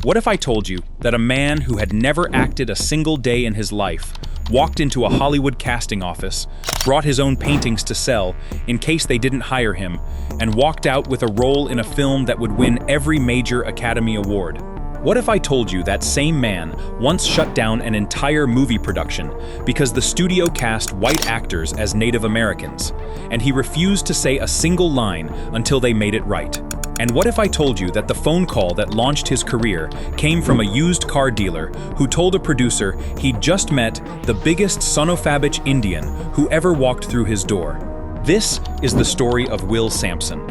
What if I told you that a man who had never acted a single day in his life walked into a Hollywood casting office, brought his own paintings to sell in case they didn't hire him, and walked out with a role in a film that would win every major Academy Award? What if I told you that same man once shut down an entire movie production because the studio cast white actors as Native Americans, and he refused to say a single line until they made it right? And what if I told you that the phone call that launched his career came from a used car dealer who told a producer he'd just met the biggest Sonofabich Indian who ever walked through his door? This is the story of Will Samson,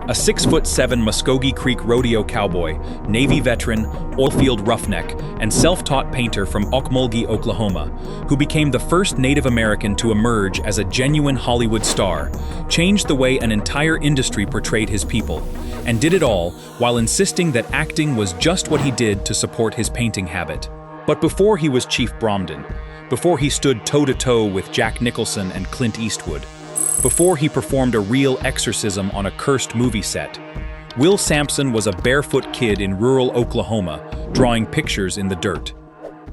a 6'7" Muscogee Creek rodeo cowboy, Navy veteran, oilfield roughneck, and self-taught painter from Okmulgee, Oklahoma, who became the first Native American to emerge as a genuine Hollywood star, changed the way an entire industry portrayed his people, and did it all while insisting that acting was just what he did to support his painting habit. But before he was Chief Bromden, before he stood toe-to-toe with Jack Nicholson and Clint Eastwood, before he performed a real exorcism on a cursed movie set, Will Samson was a barefoot kid in rural Oklahoma, drawing pictures in the dirt.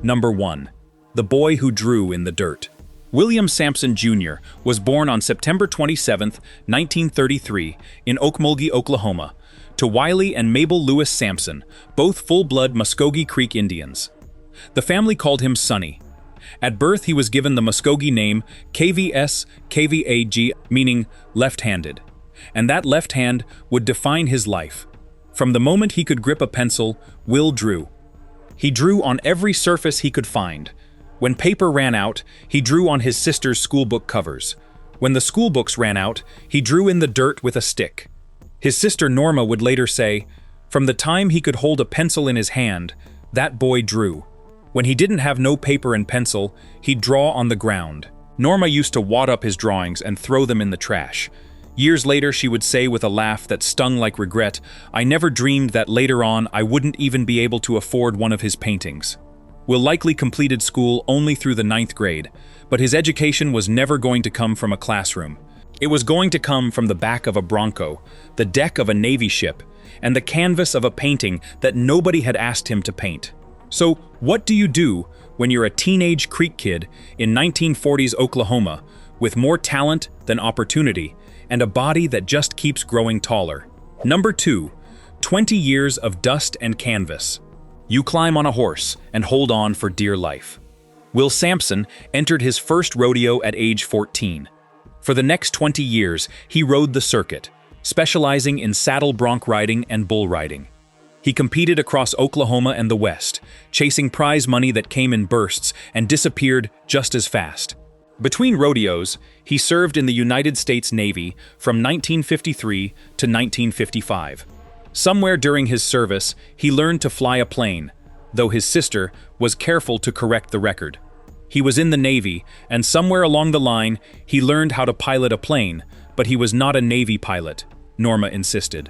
Number 1. The Boy Who Drew in the Dirt. William Sampson Jr. was born on September 27, 1933, in Okmulgee, Oklahoma, to Wiley and Mabel Lewis Sampson, both full-blood Muscogee Creek Indians. The family called him Sonny. At birth, he was given the Muscogee name KVS-KVAG, meaning left-handed, and that left hand would define his life. From the moment he could grip a pencil, Will drew. He drew on every surface he could find. When paper ran out, he drew on his sister's schoolbook covers. When the schoolbooks ran out, he drew in the dirt with a stick. His sister Norma would later say, "From the time he could hold a pencil in his hand, that boy drew. When he didn't have no paper and pencil, he'd draw on the ground." Norma used to wad up his drawings and throw them in the trash. Years later, she would say with a laugh that stung like regret, "I never dreamed that later on I wouldn't even be able to afford one of his paintings." Will likely completed school only through the 9th grade, but his education was never going to come from a classroom. It was going to come from the back of a Bronco, the deck of a Navy ship, and the canvas of a painting that nobody had asked him to paint. So, what do you do when you're a teenage Creek kid in 1940s Oklahoma with more talent than opportunity and a body that just keeps growing taller? Number 2, 20 years of dust and canvas. You climb on a horse and hold on for dear life. Will Samson entered his first rodeo at age 14. For the next 20 years, he rode the circuit, specializing in saddle bronc riding and bull riding. He competed across Oklahoma and the West, chasing prize money that came in bursts and disappeared just as fast. Between rodeos, he served in the United States Navy from 1953 to 1955. Somewhere during his service, he learned to fly a plane, though his sister was careful to correct the record. He was in the Navy, and somewhere along the line, he learned how to pilot a plane, but he was not a Navy pilot, Norma insisted.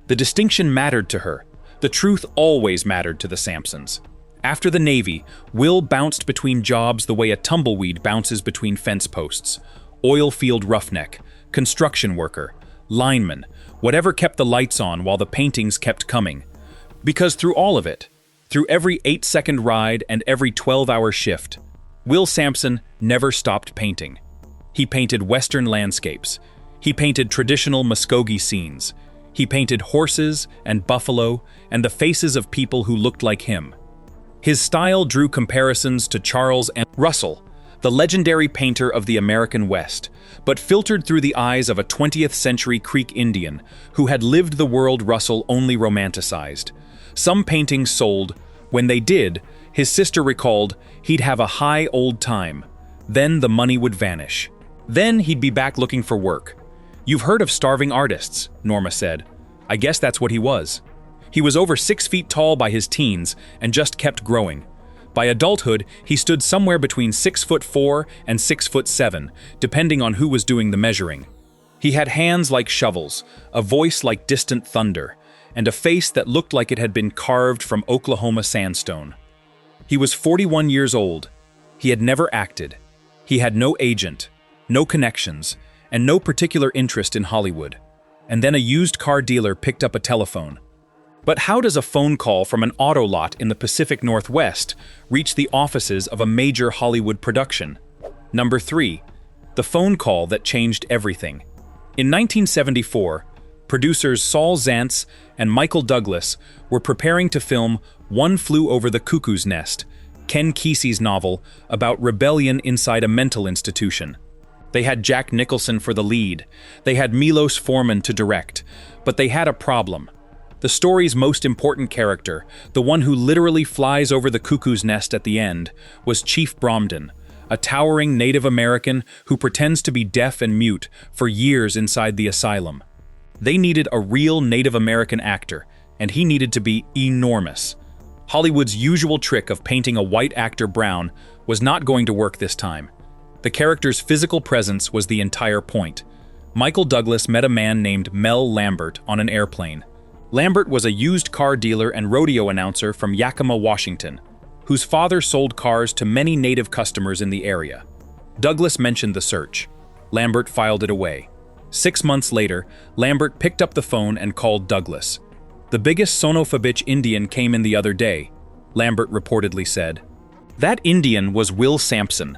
The distinction mattered to her. The truth always mattered to the Sampsons. After the Navy, Will bounced between jobs the way a tumbleweed bounces between fence posts. Oil field roughneck, construction worker, lineman, whatever kept the lights on while the paintings kept coming. Because through all of it, through every 8-second ride and every 12-hour shift, Will Samson never stopped painting. He painted Western landscapes. He painted traditional Muscogee scenes. He painted horses and buffalo and the faces of people who looked like him. His style drew comparisons to Charles M. Russell, the legendary painter of the American West, but filtered through the eyes of a 20th century Creek Indian who had lived the world Russell only romanticized. Some paintings sold. When they did, his sister recalled, he'd have a high old time. Then the money would vanish. Then he'd be back looking for work. "You've heard of starving artists," Norma said. I guess that's what he was. He was over 6 feet tall by his teens and just kept growing. By adulthood, he stood somewhere between 6'4" and 6'7", depending on who was doing the measuring. He had hands like shovels, a voice like distant thunder, and a face that looked like it had been carved from Oklahoma sandstone. He was 41 years old. He had never acted. He had no agent, no connections, and no particular interest in Hollywood. And then a used car dealer picked up a telephone. But how does a phone call from an auto lot in the Pacific Northwest reach the offices of a major Hollywood production? Number 3. The phone call that changed everything. In 1974, producers Saul Zaentz and Michael Douglas were preparing to film One Flew Over the Cuckoo's Nest, Ken Kesey's novel about rebellion inside a mental institution. They had Jack Nicholson for the lead. They had Milos Forman to direct. But they had a problem. The story's most important character, the one who literally flies over the cuckoo's nest at the end, was Chief Bromden, a towering Native American who pretends to be deaf and mute for years inside the asylum. They needed a real Native American actor, and he needed to be enormous. Hollywood's usual trick of painting a white actor brown was not going to work this time. The character's physical presence was the entire point. Michael Douglas met a man named Mel Lambert on an airplane. Lambert was a used car dealer and rodeo announcer from Yakima, Washington, whose father sold cars to many Native customers in the area. Douglas mentioned the search. Lambert filed it away. 6 months later, Lambert picked up the phone and called Douglas. "The biggest Sonofabich Indian came in the other day," Lambert reportedly said. That Indian was Will Samson.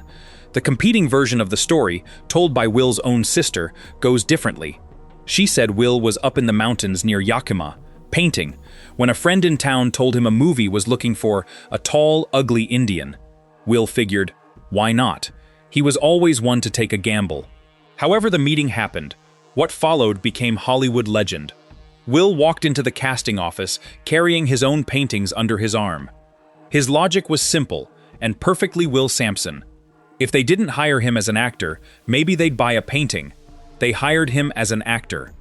The competing version of the story, told by Will's own sister, goes differently. She said Will was up in the mountains near Yakima, painting, when a friend in town told him a movie was looking for a tall, ugly Indian. Will figured, why not? He was always one to take a gamble. However the meeting happened, what followed became Hollywood legend. Will walked into the casting office carrying his own paintings under his arm. His logic was simple and perfectly Will Samson. If they didn't hire him as an actor, maybe they'd buy a painting. They hired him as an actor,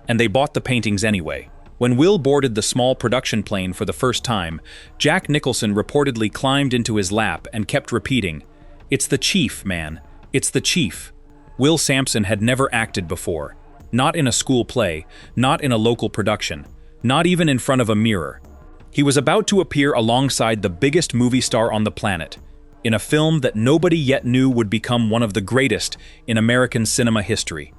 and they bought the paintings anyway. When Will boarded the small production plane for the first time, Jack Nicholson reportedly climbed into his lap and kept repeating, "It's the chief, man. It's the chief." Will Samson had never acted before. Not in a school play, not in a local production, not even in front of a mirror. He was about to appear alongside the biggest movie star on the planet, in a film that nobody yet knew would become one of the greatest in American cinema history.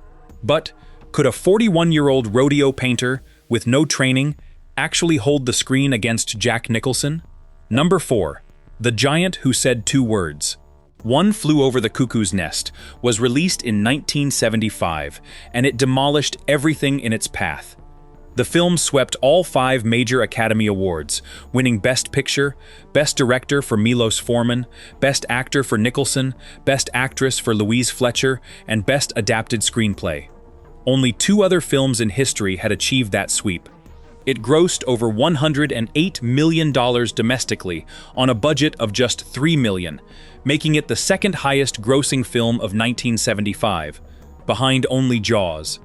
But could a 41-year-old rodeo painter, with no training, actually hold the screen against Jack Nicholson? Number 4. The Giant Who Said 2 Words. One Flew Over the Cuckoo's Nest was released in 1975, and it demolished everything in its path. The film swept all 5 major Academy Awards, winning Best Picture, Best Director for Milos Forman, Best Actor for Nicholson, Best Actress for Louise Fletcher, and Best Adapted Screenplay. Only 2 other films in history had achieved that sweep. It grossed over $108 million domestically on a budget of just $3 million, making it the second highest grossing film of 1975, behind only Jaws.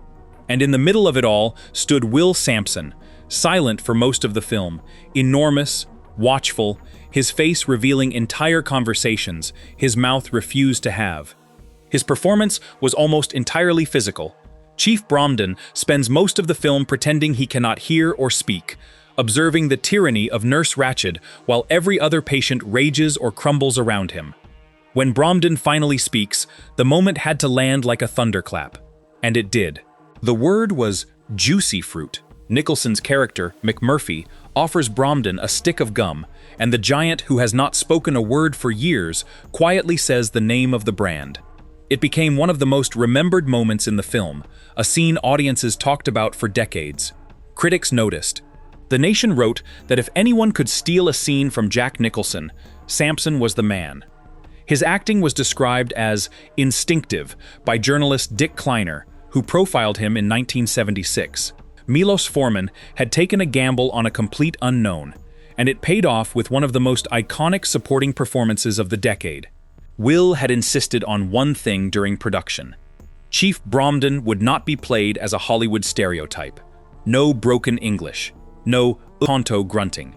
And in the middle of it all stood Will Samson, silent for most of the film, enormous, watchful, his face revealing entire conversations his mouth refused to have. His performance was almost entirely physical. Chief Bromden spends most of the film pretending he cannot hear or speak, observing the tyranny of Nurse Ratched while every other patient rages or crumbles around him. When Bromden finally speaks, the moment had to land like a thunderclap. And it did. The word was juicy fruit. Nicholson's character, McMurphy, offers Bromden a stick of gum, and the giant, who has not spoken a word for years, quietly says the name of the brand. It became one of the most remembered moments in the film, a scene audiences talked about for decades. Critics noticed. The Nation wrote that if anyone could steal a scene from Jack Nicholson, Sampson was the man. His acting was described as instinctive by journalist Dick Kleiner, who profiled him in 1976. Milos Forman had taken a gamble on a complete unknown, and it paid off with one of the most iconic supporting performances of the decade. Will had insisted on one thing during production. Chief Bromden would not be played as a Hollywood stereotype. No broken English. No ponto grunting.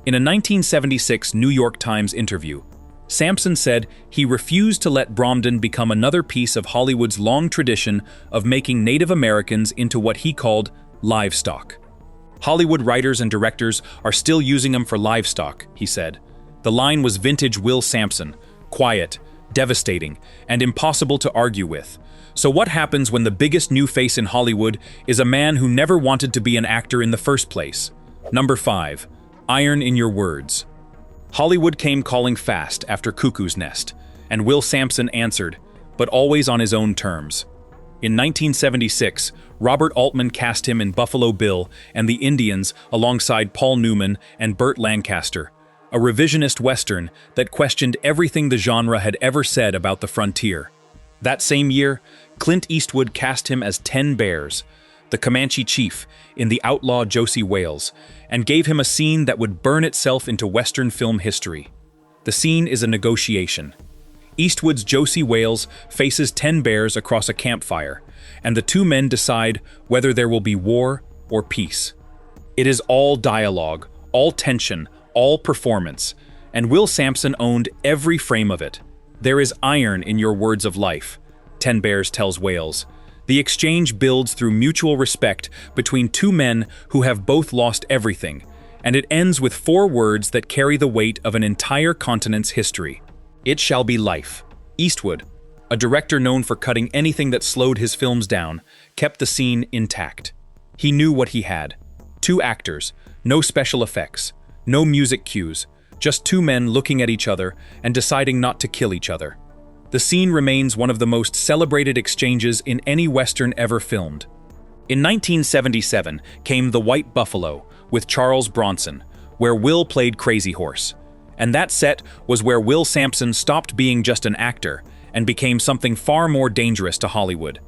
In a 1976 New York Times interview, Sampson said he refused to let Bromden become another piece of Hollywood's long tradition of making Native Americans into what he called livestock. Hollywood writers and directors are still using them for livestock, he said. The line was vintage Will Samson, quiet, devastating, and impossible to argue with. So what happens when the biggest new face in Hollywood is a man who never wanted to be an actor in the first place? Number 5. Iron in your words. Hollywood came calling fast after Cuckoo's Nest, and Will Samson answered, but always on his own terms. In 1976, Robert Altman cast him in Buffalo Bill and the Indians alongside Paul Newman and Burt Lancaster, a revisionist Western that questioned everything the genre had ever said about the frontier. That same year, Clint Eastwood cast him as 10 Bears, the Comanche chief, in the Outlaw Josey Wales, and gave him a scene that would burn itself into Western film history. The scene is a negotiation. Eastwood's Josey Wales faces 10 bears across a campfire, and the two men decide whether there will be war or peace. It is all dialogue, all tension, all performance, and Will Samson owned every frame of it. There is iron in your words of life, 10 Bears tells Wales. The exchange builds through mutual respect between two men who have both lost everything, and it ends with 4 words that carry the weight of an entire continent's history. It shall be life. Eastwood, a director known for cutting anything that slowed his films down, kept the scene intact. He knew what he had. 2 actors, no special effects, no music cues, just 2 men looking at each other and deciding not to kill each other. The scene remains one of the most celebrated exchanges in any Western ever filmed. In 1977 came The White Buffalo with Charles Bronson, where Will played Crazy Horse. And that set was where Will Samson stopped being just an actor and became something far more dangerous to Hollywood.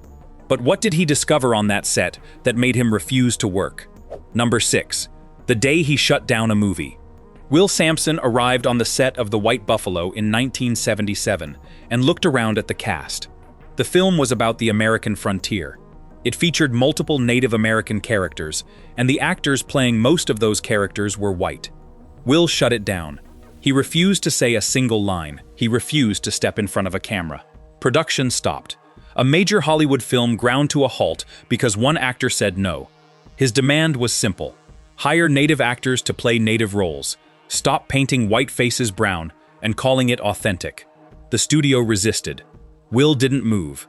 But what did he discover on that set that made him refuse to work? Number 6. The day he shut down a movie. Will Samson arrived on the set of The White Buffalo in 1977 and looked around at the cast. The film was about the American frontier. It featured multiple Native American characters, and the actors playing most of those characters were white. Will shut it down. He refused to say a single line. He refused to step in front of a camera. Production stopped. A major Hollywood film ground to a halt because one actor said no. His demand was simple. Hire Native actors to play Native roles. Stop painting white faces brown and calling it authentic. The studio resisted. Will didn't move.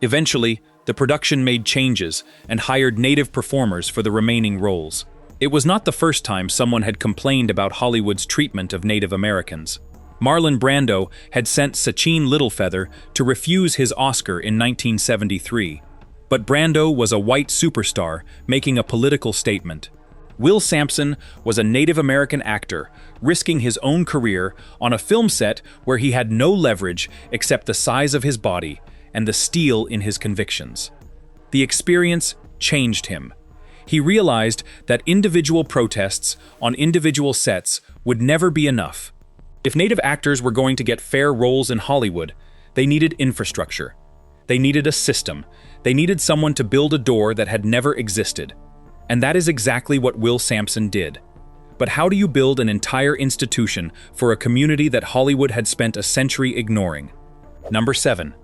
Eventually, the production made changes and hired Native performers for the remaining roles. It was not the first time someone had complained about Hollywood's treatment of Native Americans. Marlon Brando had sent Sachin Littlefeather to refuse his Oscar in 1973. But Brando was a white superstar making a political statement. Will Samson was a Native American actor risking his own career on a film set where he had no leverage except the size of his body and the steel in his convictions. The experience changed him. He realized that individual protests on individual sets would never be enough. If Native actors were going to get fair roles in Hollywood, they needed infrastructure. They needed a system. They needed someone to build a door that had never existed. And that is exactly what Will Samson did. But how do you build an entire institution for a community that Hollywood had spent a century ignoring? Number 7.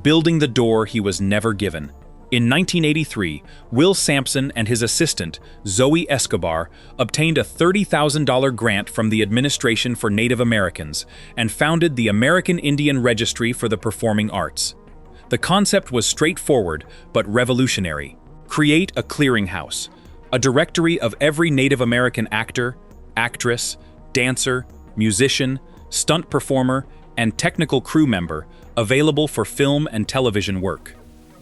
Building the door he was never given. In 1983, Will Samson and his assistant, Zoe Escobar, obtained a $30,000 grant from the Administration for Native Americans and founded the American Indian Registry for the Performing Arts. The concept was straightforward but revolutionary. Create a clearinghouse, a directory of every Native American actor, actress, dancer, musician, stunt performer, and technical crew member available for film and television work.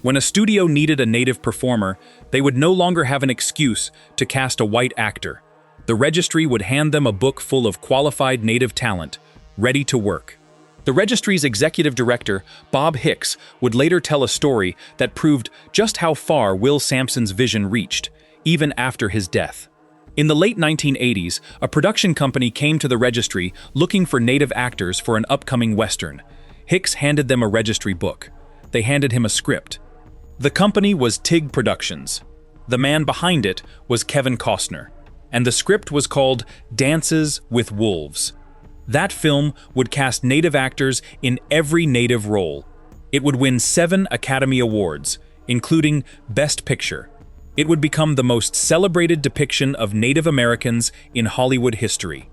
When a studio needed a Native performer, they would no longer have an excuse to cast a white actor. The registry would hand them a book full of qualified Native talent, ready to work. The registry's executive director, Bob Hicks, would later tell a story that proved just how far Will Samson's vision reached, even after his death. In the late 1980s, a production company came to the registry looking for Native actors for an upcoming Western. Hicks handed them a registry book. They handed him a script. The company was TIG Productions. The man behind it was Kevin Costner, and the script was called Dances with Wolves. That film would cast Native actors in every Native role. It would win 7 Academy Awards, including Best Picture. It would become the most celebrated depiction of Native Americans in Hollywood history.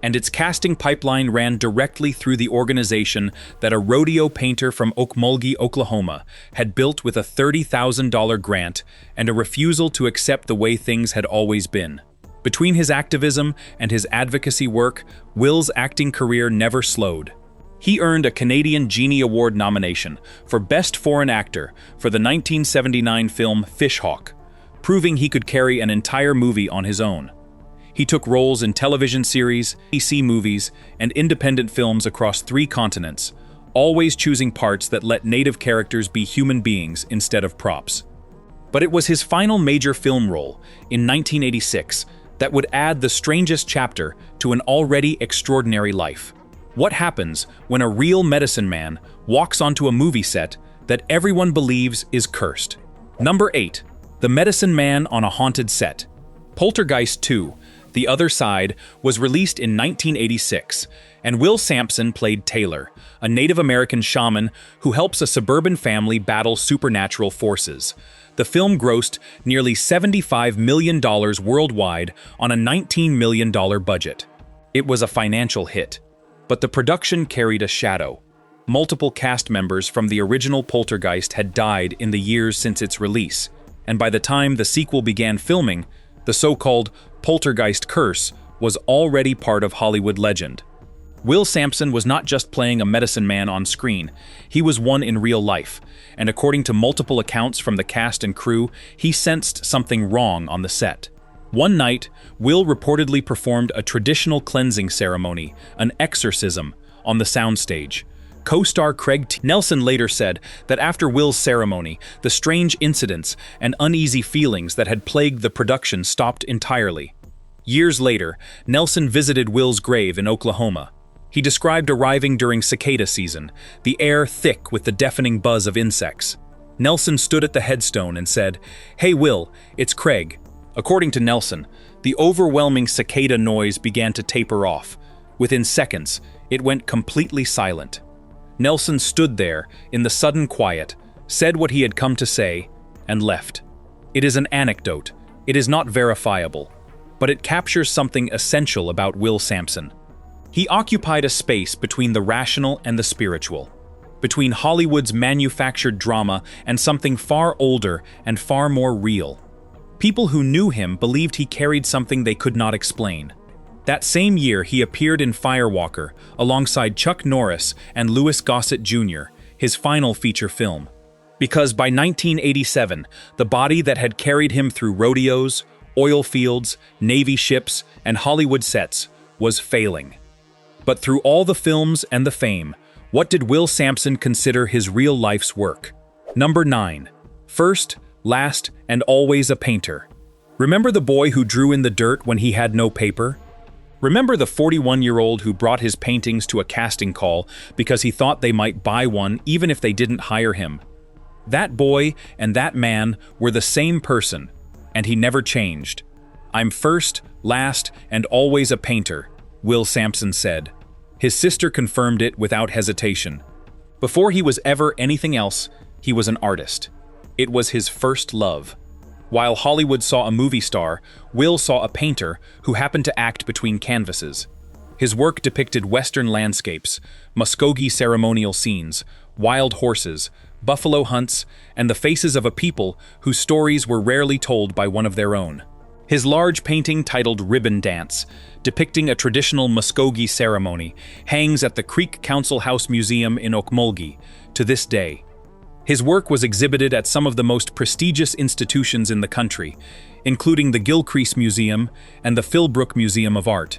And its casting pipeline ran directly through the organization that a rodeo painter from Okmulgee, Oklahoma, had built with a $30,000 grant and a refusal to accept the way things had always been. Between his activism and his advocacy work, Will's acting career never slowed. He earned a Canadian Genie Award nomination for Best Foreign Actor for the 1979 film Fish Hawk, proving he could carry an entire movie on his own. He took roles in television series, BBC movies, and independent films across 3 continents, always choosing parts that let native characters be human beings instead of props. But it was his final major film role, in 1986, that would add the strangest chapter to an already extraordinary life. What happens when a real medicine man walks onto a movie set that everyone believes is cursed? Number 8. The Medicine Man on a Haunted Set. Poltergeist 2, The Other Side, was released in 1986, and Will Samson played Taylor, a Native American shaman who helps a suburban family battle supernatural forces. The film grossed nearly $75 million worldwide on a $19 million budget. It was a financial hit. But the production carried a shadow. Multiple cast members from the original Poltergeist had died in the years since its release, and by the time the sequel began filming, the so-called Poltergeist curse was already part of Hollywood legend. Will Samson was not just playing a medicine man on screen, he was one in real life, and according to multiple accounts from the cast and crew, he sensed something wrong on the set. One night, Will reportedly performed a traditional cleansing ceremony, an exorcism, on the soundstage. Co-star Craig Nelson later said that after Will's ceremony, the strange incidents and uneasy feelings that had plagued the production stopped entirely. Years later, Nelson visited Will's grave in Oklahoma. He described arriving during cicada season, the air thick with the deafening buzz of insects. Nelson stood at the headstone and said, "Hey Will, it's Craig." According to Nelson, the overwhelming cicada noise began to taper off. Within seconds, it went completely silent. Nelson stood there in the sudden quiet, said what he had come to say, and left. It is an anecdote. It is not verifiable, but it captures something essential about Will Samson. He occupied a space between the rational and the spiritual, between Hollywood's manufactured drama and something far older and far more real. People who knew him believed he carried something they could not explain. That same year, he appeared in Firewalker alongside Chuck Norris and Louis Gossett Jr., his final feature film. Because by 1987, the body that had carried him through rodeos, oil fields, Navy ships, and Hollywood sets was failing. But through all the films and the fame, what did Will Samson consider his real life's work? Number 9. First, last, and always a painter. Remember the boy who drew in the dirt when he had no paper? Remember the 41-year-old who brought his paintings to a casting call because he thought they might buy one even if they didn't hire him? That boy and that man were the same person, and he never changed. "I'm first, last, and always a painter," Will Samson said. His sister confirmed it without hesitation. Before he was ever anything else, he was an artist. It was his first love. While Hollywood saw a movie star, Will saw a painter who happened to act between canvases. His work depicted Western landscapes, Muscogee ceremonial scenes, wild horses, buffalo hunts, and the faces of a people whose stories were rarely told by one of their own. His large painting titled Ribbon Dance, depicting a traditional Muscogee ceremony, hangs at the Creek Council House Museum in Okmulgee to this day. His work was exhibited at some of the most prestigious institutions in the country, including the Gilcrease Museum and the Philbrook Museum of Art.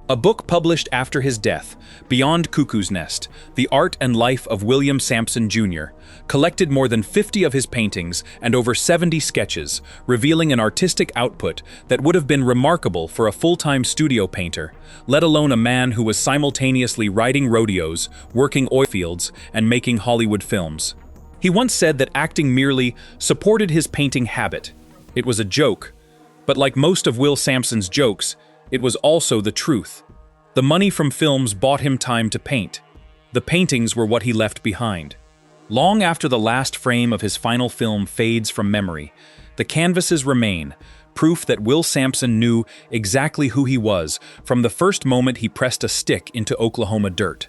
A book published after his death, Beyond Cuckoo's Nest, The Art and Life of William Samson Jr., collected more than 50 of his paintings and over 70 sketches, revealing an artistic output that would have been remarkable for a full-time studio painter, let alone a man who was simultaneously riding rodeos, working oil fields, and making Hollywood films. He once said that acting merely supported his painting habit. It was a joke, but like most of Will Samson's jokes, it was also the truth. The money from films bought him time to paint. The paintings were what he left behind. Long after the last frame of his final film fades from memory, the canvases remain, proof that Will Samson knew exactly who he was from the first moment he pressed a stick into Oklahoma dirt.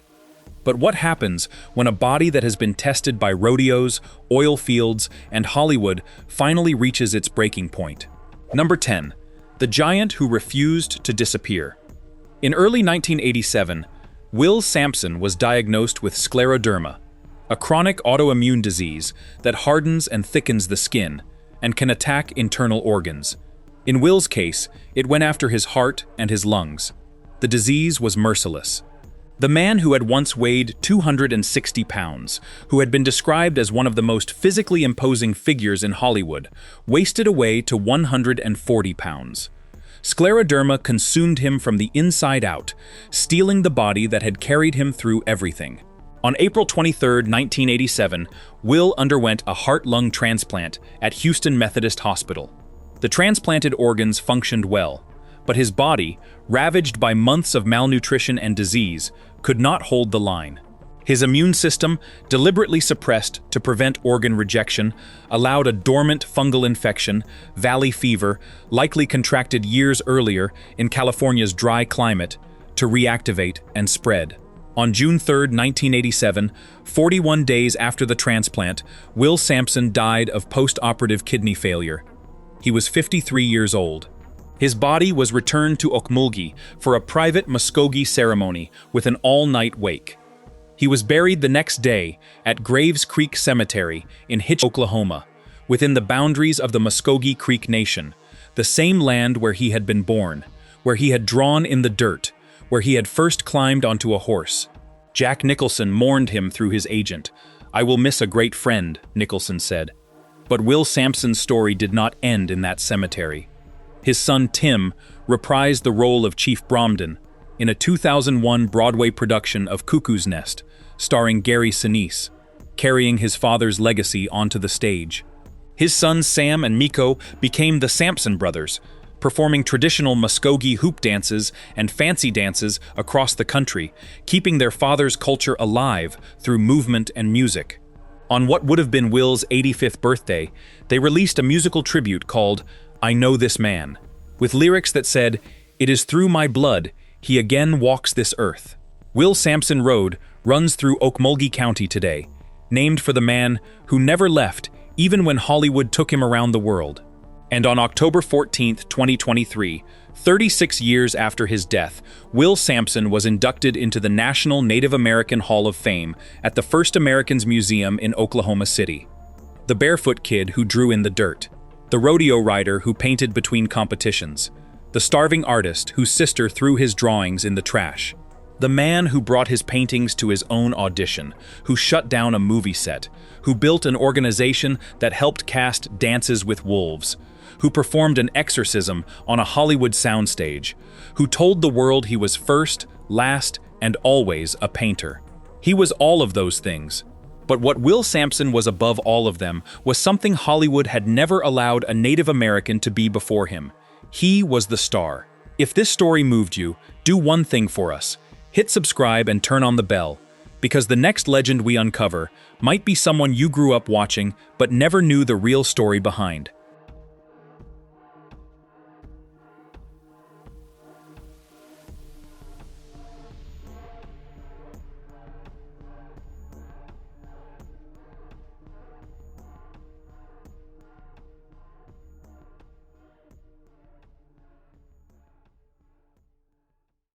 But what happens when a body that has been tested by rodeos, oil fields, and Hollywood finally reaches its breaking point? Number 10. the giant who refused to disappear. In early 1987, Will Samson was diagnosed with scleroderma, a chronic autoimmune disease that hardens and thickens the skin and can attack internal organs. In Will's case, it went after his heart and his lungs. The disease was merciless. The man who had once weighed 260 pounds, who had been described as one of the most physically imposing figures in Hollywood, wasted away to 140 pounds. Scleroderma consumed him from the inside out, stealing the body that had carried him through everything. On April 23, 1987, Will underwent a heart-lung transplant at Houston Methodist Hospital. The transplanted organs functioned well, but his body, ravaged by months of malnutrition and disease, could not hold the line. His immune system, deliberately suppressed to prevent organ rejection, allowed a dormant fungal infection, valley fever, likely contracted years earlier in California's dry climate, to reactivate and spread. On June 3, 1987, 41 days after the transplant, Will Samson died of post-operative kidney failure. He was 53 years old. His body was returned to Ocmulgee for a private Muscogee ceremony with an all-night wake. He was buried the next day at Graves Creek Cemetery in Hitch, Oklahoma, within the boundaries of the Muscogee Creek Nation, the same land where he had been born, where he had drawn in the dirt, where he had first climbed onto a horse. Jack Nicholson mourned him through his agent. "I will miss a great friend," Nicholson said. But Will Samson's story did not end in that cemetery. His son Tim reprised the role of Chief Bromden in a 2001 Broadway production of Cuckoo's Nest, starring Gary Sinise, carrying his father's legacy onto the stage. His sons Sam and Miko became the Sampson brothers, performing traditional Muscogee hoop dances and fancy dances across the country, keeping their father's culture alive through movement and music. On what would have been Will's 85th birthday, they released a musical tribute called "I Know This Man," with lyrics that said, "It is through my blood he again walks this earth." Will Samson Road runs through Ocmulgee County today, named for the man who never left even when Hollywood took him around the world. And on October 14, 2023, 36 years after his death, Will Samson was inducted into the National Native American Hall of Fame at the First Americans Museum in Oklahoma City. The barefoot kid who drew in the dirt, the rodeo rider who painted between competitions, the starving artist whose sister threw his drawings in the trash, the man who brought his paintings to his own audition, who shut down a movie set, who built an organization that helped cast Dances with Wolves, who performed an exorcism on a Hollywood soundstage, who told the world he was first, last, and always a painter. He was all of those things. But what Will Samson was above all of them was something Hollywood had never allowed a Native American to be before him. He was the star. If this story moved you, do one thing for us. Hit subscribe and turn on the bell, because the next legend we uncover might be someone you grew up watching but never knew the real story behind.